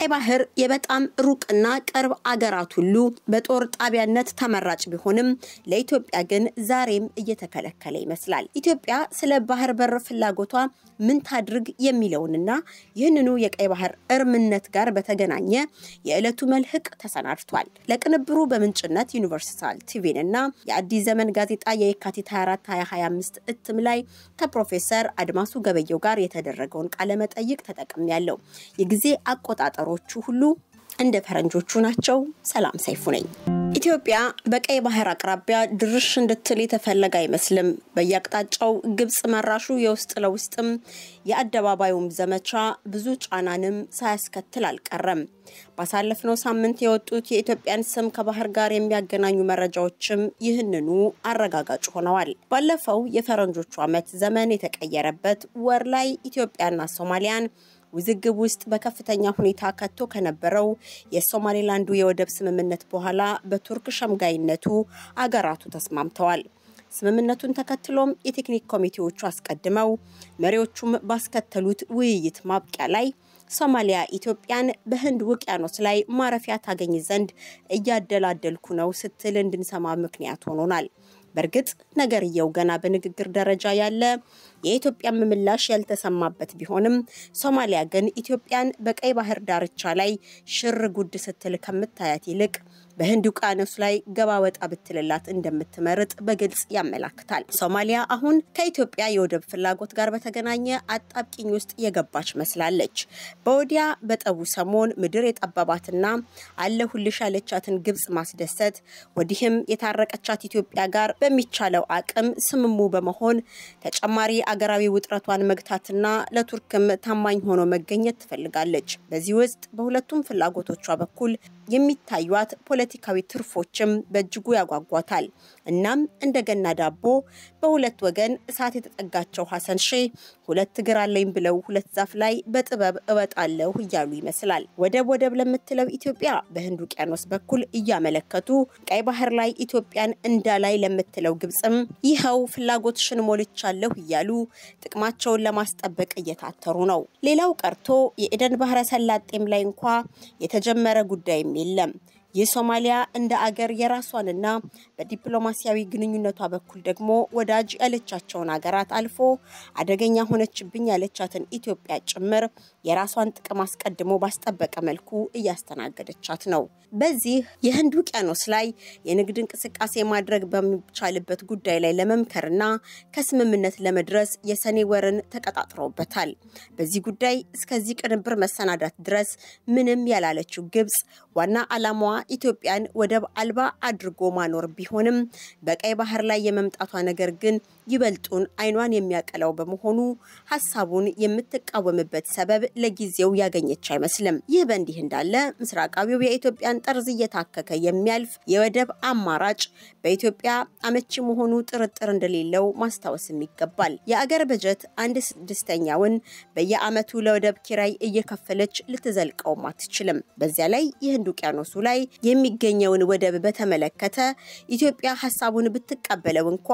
ቀይ ባህር የበጣም ሩቅና ቅርብ አገራት ሁሉ በጦር ጣቢያነት ተመራጭ ቢሆንም ለኢትዮጵያ ግን ዛሬም እየተከለከለ ይመስላል። ኢትዮጵያ ስለ ባህር በር ፍላጎቷ ምን ታድርግ የሚለውንና ይህንኑ የቀይ ባህር እርምነት ጋር በተገናኘ የዕለቱ መልህቅ ተሰናድቷል። ለቅንብሩ በምንጭነት ዩኒቨርሲታል ቲቪንና የአዲስ ዘመን ጋዜጣ የካቲት 24 2025 እትም ላይ ከፕሮፌሰር አድማሱ ገበየው ጋር የተደረገውን ቃለ መጠይቅ ተጠቅሜያለሁ። የጊዜ አቆጣጠሮቹ ሁሉ እንደ ፈረንጆቹ ናቸው። ሰላም ሰይፉ ነኝ። ኢትዮጵያ በቀይ ባህር አቅራቢያ ድርሽ እንድትል የተፈለገ አይመስልም። በየአቅጣጫው ግብጽ መራሹ የውስጥ ለውስጥም የአደባባዩም ዘመቻ ብዙ ጫናንም ሳያስከትል አልቀረም። ባሳለፍነው ሳምንት የወጡት የኢትዮጵያን ስም ከባህር ጋር የሚያገናኙ መረጃዎችም ይህንኑ አረጋጋጭ ሆነዋል። ባለፈው የፈረንጆቹ ዓመት ዘመን የተቀየረበት ወር ላይ ኢትዮጵያና ሶማሊያን ውዝግብ ውስጥ በከፍተኛ ሁኔታ ከቶ ከነበረው የሶማሌላንዱ የወደብ ስምምነት በኋላ በቱርክ ሸምጋይነቱ አገራቱ ተስማምተዋል። ስምምነቱን ተከትሎም የቴክኒክ ኮሚቴዎቹ አስቀድመው መሪዎቹም ባስከተሉት ውይይት ማብቂያ ላይ ሶማሊያ ኢትዮጵያን በህንድ ውቅያኖስ ላይ ማረፊያ ታገኝ ዘንድ እያደላደልኩ ነው ስትል እንድንሰማ ምክንያት ሆኖናል። በርግጥ ነገርየው ገና በንግግር ደረጃ ያለ የኢትዮጵያ ምላሽ ያልተሰማበት ቢሆንም ሶማሊያ ግን ኢትዮጵያን በቀይ ባህር ዳርቻ ላይ ሽር ጉድ ስትል ከምታያት ይልቅ በህንድ ውቅያኖስ ላይ ገባ ወጣ ብትልላት እንደምትመርጥ በግልጽ ያመላክታል። ሶማሊያ አሁን ከኢትዮጵያ የወደብ ፍላጎት ጋር በተገናኘ አጣብቂኝ ውስጥ የገባች መስላለች። በወዲያ በጠቡ ሰሞን ምድር የጠበባትና አለሁልሽ ያለቻትን ግብጽ ማስደሰት፣ ወዲህም የታረቀቻት ኢትዮጵያ ጋር በሚቻለው አቅም ስምሙ በመሆን ተጨማሪ አገራዊ ውጥረቷን መግታትና ለቱርክም ታማኝ ሆኖ መገኘት ትፈልጋለች። በዚህ ውስጥ በሁለቱም ፍላጎቶቿ በኩል የሚታዩት ፖለቲካዊ ትርፎችም በእጅጉ ያጓጓታል። እናም እንደገና ዳቦ በሁለት ወገን እሳት የተጠጋቸው ሐሰን ሼህ ሁለት እግር አለኝ ብለው ሁለት ዛፍ ላይ በጥበብ እወጣለሁ እያሉ ይመስላል። ወደብ ለምትለው ኢትዮጵያ በህንድ ውቅያኖስ በኩል እያመለከቱ ቀይ ባህር ላይ ኢትዮጵያን እንዳላይ ለምትለው ግብጽም ይኸው ፍላጎትሽን ሞልቻለሁ እያሉ ጥቅማቸውን ለማስጠበቅ እየታተሩ ነው። ሌላው ቀርቶ የኤደን ባህረ ሰላጤም ላይ እንኳን የተጀመረ ጉዳይ የለም። የሶማሊያ እንደ አገር የራሷንና በዲፕሎማሲያዊ ግንኙነቷ በኩል ደግሞ ወዳጅ ያለቻቸውን አገራት አልፎ አደገኛ ሆነችብኝ ያለቻትን ኢትዮጵያ ጭምር የራሷን ጥቅም አስቀድሞ ባስጠበቀ መልኩ እያስተናገደቻት ነው። በዚህ የህንድ ውቅያኖስ ላይ የንግድ እንቅስቃሴ ማድረግ በሚቻልበት ጉዳይ ላይ ለመምከርና ከስምምነት ለመድረስ የሰኔ ወርን ተቀጣጥረውበታል። በዚህ ጉዳይ እስከዚህ ቅንብር መሰናዳት ድረስ ምንም ያላለችው ግብጽ ዋና ዓላማዋ ኢትዮጵያን ወደብ አልባ አድርጎ ማኖር ቢሆንም በቀይ ባህር ላይ የመምጣቷ ነገር ግን ይበልጡን አይኗን የሚያቀላው በመሆኑ ሐሳቡን የምትቃወምበት ሰበብ ለጊዜው ያገኘች አይመስልም። ይህ በእንዲህ እንዳለ ምስራቃዊው የኢትዮጵያን ጠርዝ እየታከከ የሚያልፍ የወደብ አማራጭ በኢትዮጵያ አመቺ መሆኑ ጥርጥር እንደሌለው ማስታወስም ይገባል። የአገር በጀት 1/6ኛውን በየአመቱ ለወደብ ኪራይ እየከፈለች ልትዘልቀው አትችልም። በዚያ ላይ የህንድ ውቅያኖሱ ላይ የሚገኘውን ወደብ በተመለከተ ኢትዮጵያ ሐሳቡን ብትቀበለው እንኳን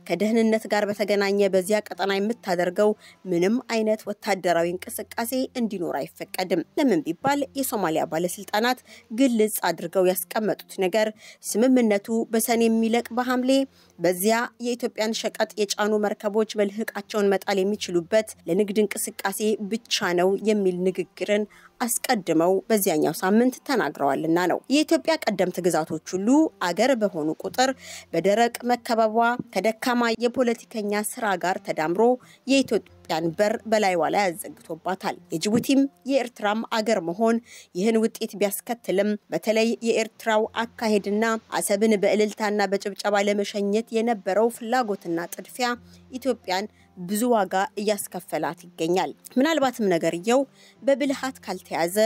ከደህንነት ጋር በተገናኘ በዚያ ቀጠና የምታደርገው ምንም አይነት ወታደራዊ እንቅስቃሴ እንዲኖር አይፈቀድም። ለምን ቢባል የሶማሊያ ባለስልጣናት ግልጽ አድርገው ያስቀመጡት ነገር ስምምነቱ በሰኔ የሚለቅ በሐምሌ በዚያ የኢትዮጵያን ሸቀጥ የጫኑ መርከቦች መልህቃቸውን መጣል የሚችሉበት ለንግድ እንቅስቃሴ ብቻ ነው የሚል ንግግርን አስቀድመው በዚያኛው ሳምንት ተናግረዋልና ነው። የኢትዮጵያ ቀደምት ግዛቶች ሁሉ አገር በሆኑ ቁጥር በደረቅ መከበቧ ከደካማ የፖለቲከኛ ስራ ጋር ተዳምሮ የኢትዮጵያን በር በላይዋ ላይ አዘግቶባታል። የጅቡቲም የኤርትራም አገር መሆን ይህን ውጤት ቢያስከትልም በተለይ የኤርትራው አካሄድና አሰብን በእልልታና በጭብጨባ ለመሸኘት የነበረው ፍላጎትና ጥድፊያ ኢትዮጵያን ብዙ ዋጋ እያስከፈላት ይገኛል። ምናልባትም ነገርየው በብልሃት ካልተያዘ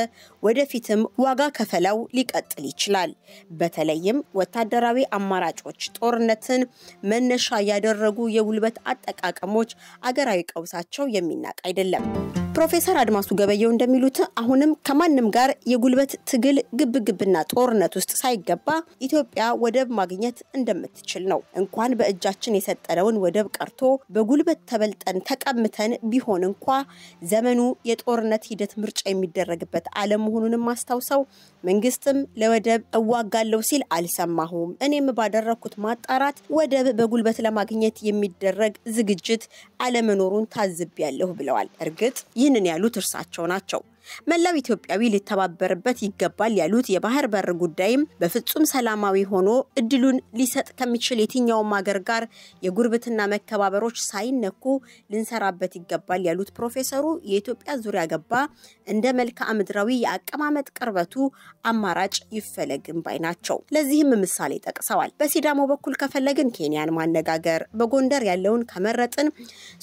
ወደፊትም ዋጋ ከፈለው ሊቀጥል ይችላል። በተለይም ወታደራዊ አማራጮች ጦርነትን መነሻ ያደረጉ የውልበት አጠቃቀሞች አገራዊ ቀውሳቸው የሚናቅ አይደለም። ፕሮፌሰር አድማሱ ገበየው እንደሚሉት አሁንም ከማንም ጋር የጉልበት ትግል ግብግብና ጦርነት ውስጥ ሳይገባ ኢትዮጵያ ወደብ ማግኘት እንደምትችል ነው። እንኳን በእጃችን የሰጠነውን ወደብ ቀርቶ በጉልበት ተበልጠን ተቀምተን ቢሆን እንኳን ዘመኑ የጦርነት ሂደት ምርጫ የሚደረግበት ዓለም መሆኑንም አስተዋውሰው መንግስትም ለወደብ እዋጋለው ሲል አልሰማሁም። እኔም ባደረኩት ማጣራት ወደብ በጉልበት ለማግኘት የሚደረግ ዝግጅት አለመኖሩን ታዝቤያለሁ ብለዋል። እርግጥ ይህንን ያሉት እርሳቸው ናቸው። መላው ኢትዮጵያዊ ሊተባበርበት ይገባል ያሉት የባህር በር ጉዳይም በፍጹም ሰላማዊ ሆኖ እድሉን ሊሰጥ ከሚችል የትኛውም ሀገር ጋር የጉርብትና መከባበሮች ሳይነኩ ልንሰራበት ይገባል ያሉት ፕሮፌሰሩ የኢትዮጵያ ዙሪያ ገባ እንደ መልክዓ ምድራዊ የአቀማመጥ ቅርበቱ አማራጭ ይፈለግም ባይ ናቸው። ለዚህም ምሳሌ ጠቅሰዋል። በሲዳሞ በኩል ከፈለግን ኬንያን ማነጋገር፣ በጎንደር ያለውን ከመረጥን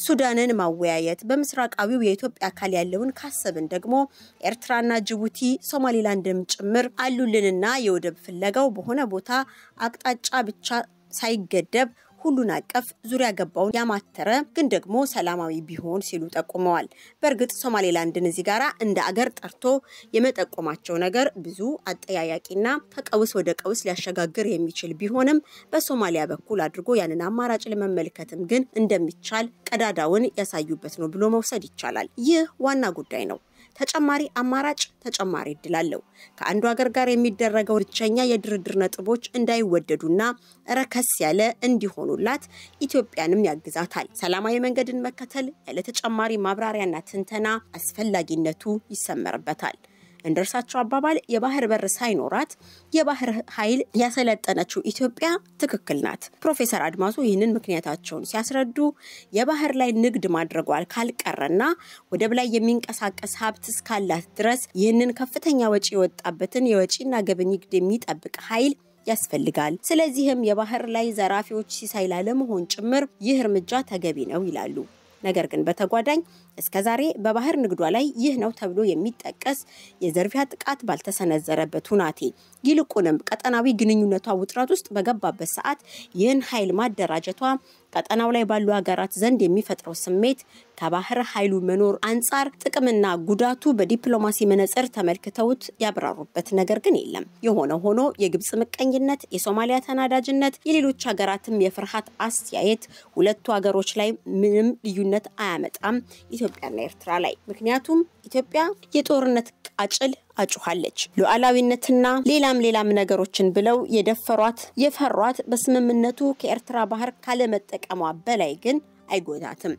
ሱዳንን ማወያየት፣ በምስራቃዊው የኢትዮጵያ አካል ያለውን ካሰብን ደግሞ ኤርትራና ጅቡቲ ሶማሊላንድም ጭምር አሉልንና የወደብ ፍለጋው በሆነ ቦታ አቅጣጫ ብቻ ሳይገደብ ሁሉን አቀፍ ዙሪያ ገባውን ያማተረ ግን ደግሞ ሰላማዊ ቢሆን ሲሉ ጠቁመዋል። በርግጥ ሶማሊላንድን እዚህ ጋራ እንደ አገር ጠርቶ የመጠቆማቸው ነገር ብዙ አጠያያቂና ከቀውስ ወደ ቀውስ ሊያሸጋግር የሚችል ቢሆንም በሶማሊያ በኩል አድርጎ ያንን አማራጭ ለመመልከትም ግን እንደሚቻል ቀዳዳውን ያሳዩበት ነው ብሎ መውሰድ ይቻላል። ይህ ዋና ጉዳይ ነው። ተጨማሪ አማራጭ ተጨማሪ እድላለው ከአንዱ ሀገር ጋር የሚደረገው ብቸኛ የድርድር ነጥቦች እንዳይወደዱና ረከስ ያለ እንዲሆኑላት ኢትዮጵያንም ያግዛታል። ሰላማዊ መንገድን መከተል ያለ ተጨማሪ ማብራሪያና ትንተና አስፈላጊነቱ ይሰመርበታል። እንደርሳቸው አባባል የባህር በር ሳይኖራት የባህር ኃይል ያሰለጠነችው ኢትዮጵያ ትክክል ናት። ፕሮፌሰር አድማሱ ይህንን ምክንያታቸውን ሲያስረዱ የባህር ላይ ንግድ ማድረጓል ካልቀረና ወደብ ላይ የሚንቀሳቀስ ሀብት እስካላት ድረስ ይህንን ከፍተኛ ወጪ የወጣበትን የወጪና ገቢ ንግድ የሚጠብቅ ኃይል ያስፈልጋል። ስለዚህም የባህር ላይ ዘራፊዎች ሲሳይላ ለመሆን ጭምር ይህ እርምጃ ተገቢ ነው ይላሉ። ነገር ግን በተጓዳኝ እስከዛሬ በባህር ንግዷ ላይ ይህ ነው ተብሎ የሚጠቀስ የዘርፊያ ጥቃት ባልተሰነዘረበት ሁናቴ ይልቁንም ቀጠናዊ ግንኙነቷ ውጥረት ውስጥ በገባበት ሰዓት ይህን ኃይል ማደራጀቷ ቀጠናው ላይ ባሉ ሀገራት ዘንድ የሚፈጥረው ስሜት ከባህር ኃይሉ መኖር አንፃር ጥቅምና ጉዳቱ በዲፕሎማሲ መነጽር ተመልክተውት ያብራሩበት ነገር ግን የለም። የሆነ ሆኖ የግብጽ ምቀኝነት፣ የሶማሊያ ተናዳጅነት፣ የሌሎች ሀገራትም የፍርሃት አስተያየት ሁለቱ ሀገሮች ላይ ምንም ልዩነት አያመጣም ኢትዮጵያና ኤርትራ ላይ። ምክንያቱም ኢትዮጵያ የጦርነት ቃጭል አጭኋለች። ሉዓላዊነትና ሌላም ነገሮችን ብለው የፈሯት በስምምነቱ ከኤርትራ ባህር ካለ መጠቀሟ በላይ ግን አይጎዳትም።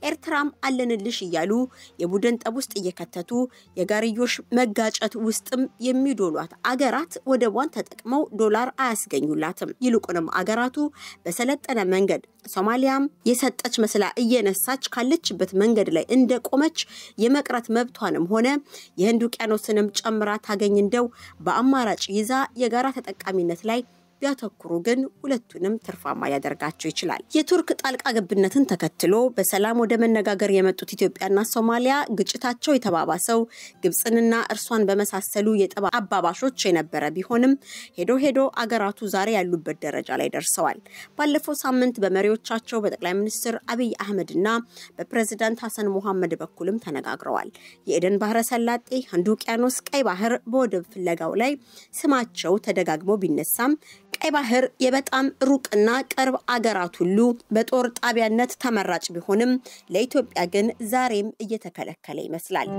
ኤርትራም አለንልሽ ይያሉ የቡድን ጠብ ውስጥ እየከተቱ የጋሪዮሽ መጋጨት ውስጥም የሚዶሏት አገራት ወደቧን ተጠቅመው ዶላር አያስገኙላትም። ይልቁንም አገራቱ በሰለጠነ መንገድ ሶማሊያም የሰጠች መስላ እየነሳች ካለችበት መንገድ ላይ እንደቆመች የመቅረት መብቷንም ሆነ የህንድ ውቅያኖስንም ጨምራ ታገኝ እንደው በአማራጭ ይዛ የጋራ ተጠቃሚነት ላይ ቢያተኩሩ ግን ሁለቱንም ትርፋማ ያደርጋቸው ይችላል። የቱርክ ጣልቃ ገብነትን ተከትሎ በሰላም ወደ መነጋገር የመጡት ኢትዮጵያና ሶማሊያ ግጭታቸው የተባባሰው ግብጽንና እርሷን በመሳሰሉ የጠባ አባባሾች የነበረ ቢሆንም ሄዶ አገራቱ ዛሬ ያሉበት ደረጃ ላይ ደርሰዋል። ባለፈው ሳምንት በመሪዎቻቸው በጠቅላይ ሚኒስትር አብይ አህመድና በፕሬዝዳንት ሐሰን መሐመድ በኩልም ተነጋግረዋል። የኤደን ባህረ ሰላጤ፣ ህንድ ውቅያኖስ፣ ቀይ ባህር በወደብ ፍለጋው ላይ ስማቸው ተደጋግሞ ቢነሳም ቀይ ባህር የበጣም ሩቅና ቅርብ አገራት ሁሉ በጦር ጣቢያነት ተመራጭ ቢሆንም ለኢትዮጵያ ግን ዛሬም እየተከለከለ ይመስላል።